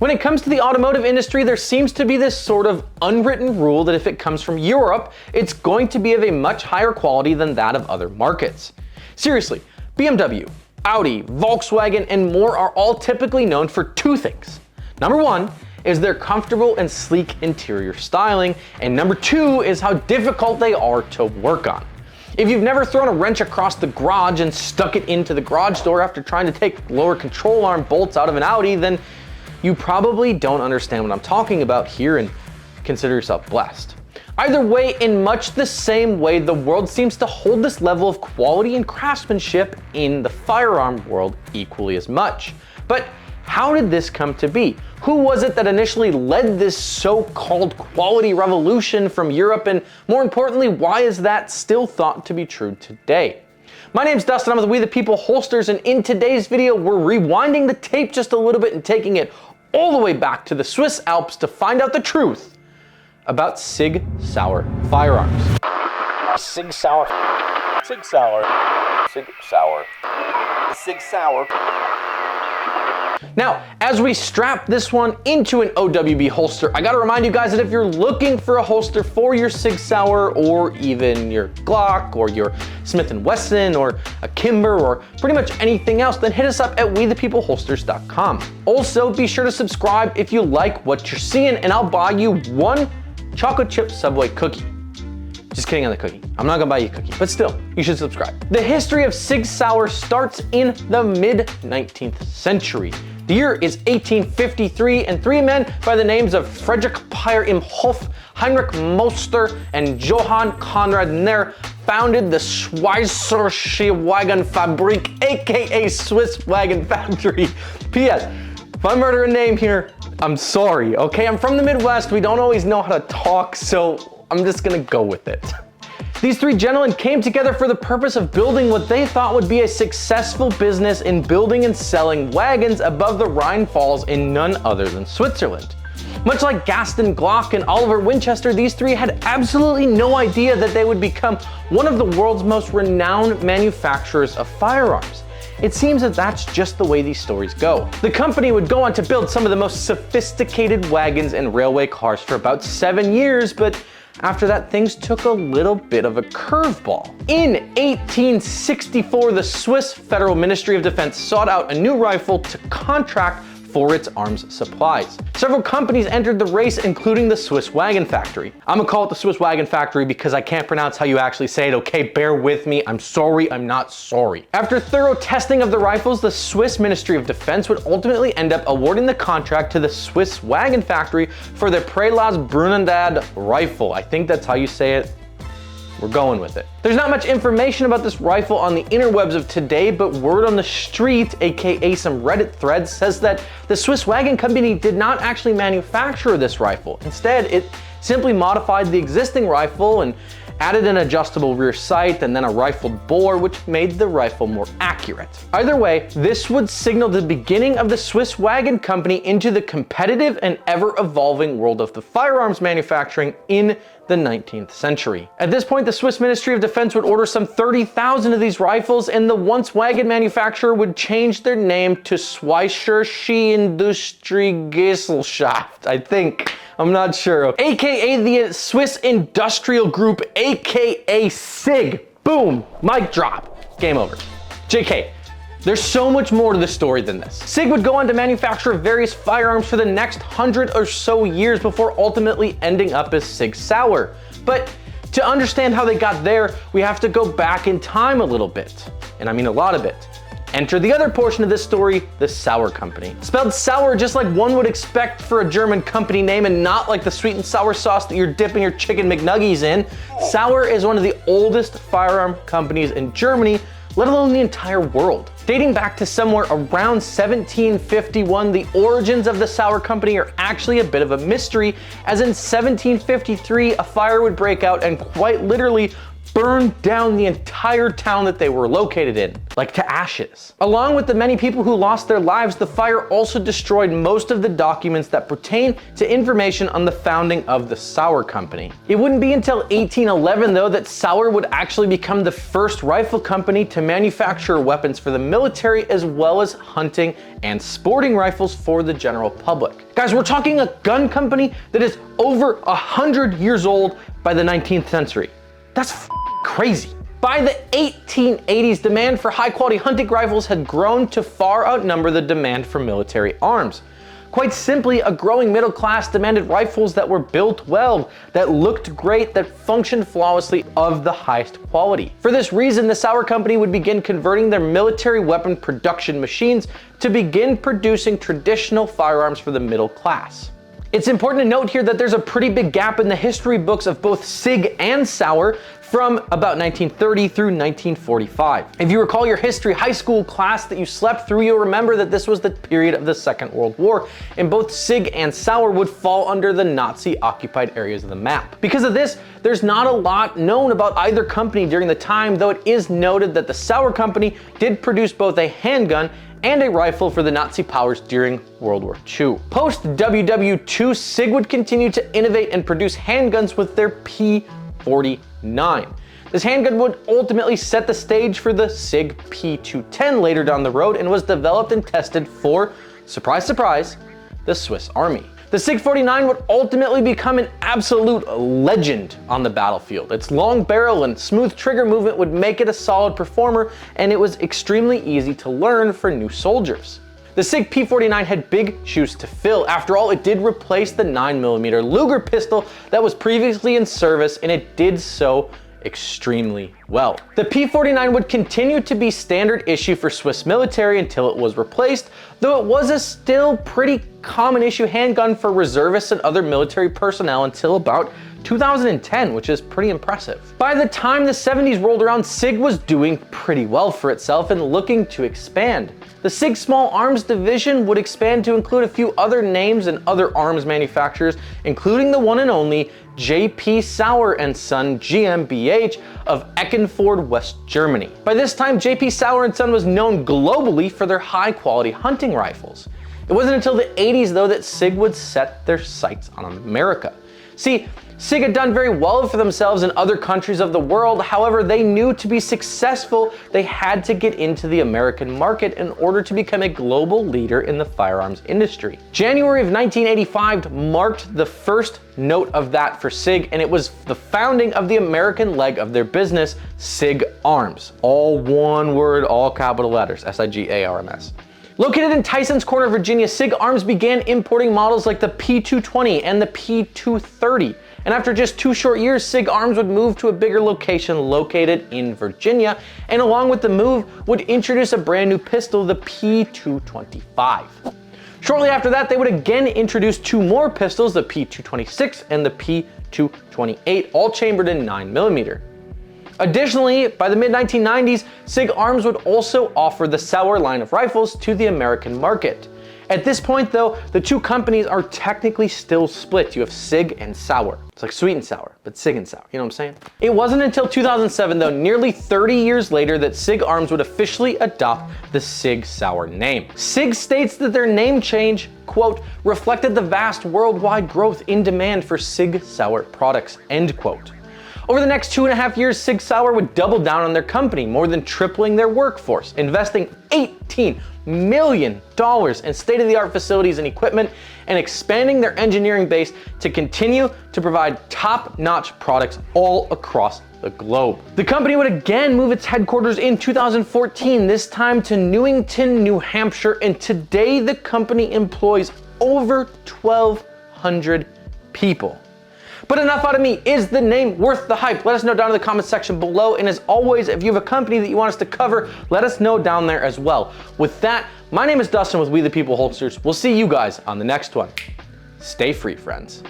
When it comes to the automotive industry, there seems to be this sort of unwritten rule that if it comes from Europe, it's going to be of a much higher quality than that of other markets. Seriously, BMW, Audi, Volkswagen, and more are all typically known for two things. Number one is their comfortable and sleek interior styling, and number two is how difficult they are to work on. If you've never thrown a wrench across the garage and stuck it into the garage door after trying to take lower control arm bolts out of an Audi, then you probably don't understand what I'm talking about here and consider yourself blessed. Either way, in much the same way, the world seems to hold this level of quality and craftsmanship in the firearm world equally as much. But how did this come to be? Who was it that initially led this so-called quality revolution from Europe, and more importantly, why is that still thought to be true today? My name's Dustin, I'm with We the People Holsters, and in today's video, we're rewinding the tape just a little bit and taking it all the way back to the Swiss Alps to find out the truth about Sig Sauer Firearms. Sig Sauer. Sig Sauer. Sig Sauer. Sig Sauer. Now, as we strap this one into an OWB holster, I gotta remind you guys that if you're looking for a holster for your Sig Sauer or even your Glock or your Smith & Wesson or a Kimber or pretty much anything else, then hit us up at wethepeopleholsters.com. Also, be sure to subscribe if you like what you're seeing, and I'll buy you one chocolate chip Subway cookie. Just kidding on the cookie. I'm not gonna buy you a cookie, but still, you should subscribe. The history of Sig Sauer starts in the mid-19th century. The year is 1853, and three men by the names of Friedrich Peyer im Hof, Heinrich Moster, and Johann Conrad Neher founded the Schweizerische Wagenfabrik, aka Swiss Wagon Factory. P.S. If I murder a name here, I'm sorry, okay? I'm from the Midwest, we don't always know how to talk, so I'm just gonna go with it. These three gentlemen came together for the purpose of building what they thought would be a successful business in building and selling wagons above the Rhine Falls in none other than Switzerland. Much like Gaston Glock and Oliver Winchester, these three had absolutely no idea that they would become one of the world's most renowned manufacturers of firearms. It seems that that's just the way these stories go. The company would go on to build some of the most sophisticated wagons and railway cars for about 7 years, but after that, things took a little bit of a curveball. In 1864, the Swiss Federal Ministry of Defense sought out a new rifle to contract for its arms supplies. Several companies entered the race, including the Swiss Wagon Factory. I'm gonna call it the Swiss Wagon Factory because I can't pronounce how you actually say it, okay? Bear with me, I'm sorry, I'm not sorry. After thorough testing of the rifles, the Swiss Ministry of Defense would ultimately end up awarding the contract to the Swiss Wagon Factory for the Prelas Brunandad rifle. I think that's how you say it. We're going with it. There's not much information about this rifle on the interwebs of today, but word on the street, aka some Reddit threads, says that the Swiss Wagon Company did not actually manufacture this rifle. Instead, it simply modified the existing rifle and added an adjustable rear sight and then a rifled bore, which made the rifle more accurate. Either way, this would signal the beginning of the Swiss Wagon Company into the competitive and ever-evolving world of the firearms manufacturing in the 19th century. At this point, the Swiss Ministry of Defense would order some 30,000 of these rifles, and the once wagon manufacturer would change their name to Schweizerische Industriegesellschaft, I think. I'm not sure. AKA the Swiss Industrial Group, AKA SIG. Boom, mic drop, game over. JK. There's so much more to the story than this. SIG would go on to manufacture various firearms for the next 100 or so years before ultimately ending up as Sig Sauer. But to understand how they got there, we have to go back in time a little bit. And I mean a lot of it. Enter the other portion of this story, the Sauer Company. Spelled sour just like one would expect for a German company name and not like the sweet and sour sauce that you're dipping your chicken McNuggies in. Sauer is one of the oldest firearm companies in Germany, let alone the entire world. Dating back to somewhere around 1751, the origins of the Sauer Company are actually a bit of a mystery, as in 1753, a fire would break out and quite literally burned down the entire town that they were located in, like to ashes. Along with the many people who lost their lives, the fire also destroyed most of the documents that pertain to information on the founding of the Sauer Company. It wouldn't be until 1811 though that Sauer would actually become the first rifle company to manufacture weapons for the military as well as hunting and sporting rifles for the general public. Guys, we're talking a gun company that is over 100 years old by the 19th century. That's crazy. By the 1880s, demand for high-quality hunting rifles had grown to far outnumber the demand for military arms. Quite simply, a growing middle class demanded rifles that were built well, that looked great, that functioned flawlessly, of the highest quality. For this reason, the Sauer Company would begin converting their military weapon production machines to begin producing traditional firearms for the middle class. It's important to note here that there's a pretty big gap in the history books of both Sig and Sauer from about 1930 through 1945. If you recall your history high school class that you slept through, you'll remember that this was the period of the Second World War, and both Sig and Sauer would fall under the Nazi-occupied areas of the map. Because of this, there's not a lot known about either company during the time, though it is noted that the Sauer Company did produce both a handgun and a rifle for the Nazi powers during World War II. Post WW2, Sig would continue to innovate and produce handguns with their P49. This handgun would ultimately set the stage for the Sig P210 later down the road and was developed and tested for, surprise, surprise, the Swiss Army. The Sig 49 would ultimately become an absolute legend on the battlefield. Its long barrel and smooth trigger movement would make it a solid performer, and it was extremely easy to learn for new soldiers. The Sig P49 had big shoes to fill. After all, it did replace the 9mm Luger pistol that was previously in service, and it did so extremely well. The P49 would continue to be standard issue for Swiss military until it was replaced, though it was a still pretty common issue handgun for reservists and other military personnel until about 2010, which is pretty impressive. By the time the 70s rolled around, Sig was doing pretty well for itself and looking to expand. The Sig Small Arms division would expand to include a few other names and other arms manufacturers, including the one and only J.P. Sauer & Son GmbH of Eckernford, West Germany. By this time, J.P. Sauer & Son was known globally for their high-quality hunting rifles. It wasn't until the 80s, though, that Sig would set their sights on America. See, Sig had done very well for themselves in other countries of the world. However, they knew to be successful, they had to get into the American market in order to become a global leader in the firearms industry. January of 1985 marked the first note of that for Sig, and it was the founding of the American leg of their business, Sig Arms. All one word, all capital letters, SIGARMS. Located in Tysons Corner, Virginia, Sig Arms began importing models like the P220 and the P230. And after just 2 short years, Sig Arms would move to a bigger location located in Virginia, and along with the move, would introduce a brand new pistol, the P225. Shortly after that, they would again introduce 2 more pistols, the P226 and the P228, all chambered in 9mm. Additionally, by the mid-1990s, Sig Arms would also offer the Sauer line of rifles to the American market. At this point, though, the two companies are technically still split. You have Sig and Sauer. It's like sweet and sour, but Sig and Sauer, you know what I'm saying? It wasn't until 2007, though, nearly 30 years later, that Sig Arms would officially adopt the Sig Sauer name. Sig states that their name change, quote, reflected the vast worldwide growth in demand for Sig Sauer products, end quote. Over the next 2.5 years, Sig Sauer would double down on their company, more than tripling their workforce, investing $18 million in state-of-the-art facilities and equipment, and expanding their engineering base to continue to provide top-notch products all across the globe. The company would again move its headquarters in 2014, this time to Newington, New Hampshire, and today the company employs over 1,200 people. But enough out of me. Is the name worth the hype? Let us know down in the comment section below. And as always, if you have a company that you want us to cover, let us know down there as well. With that, my name is Dustin with We the People Holsters. We'll see you guys on the next one. Stay free, friends.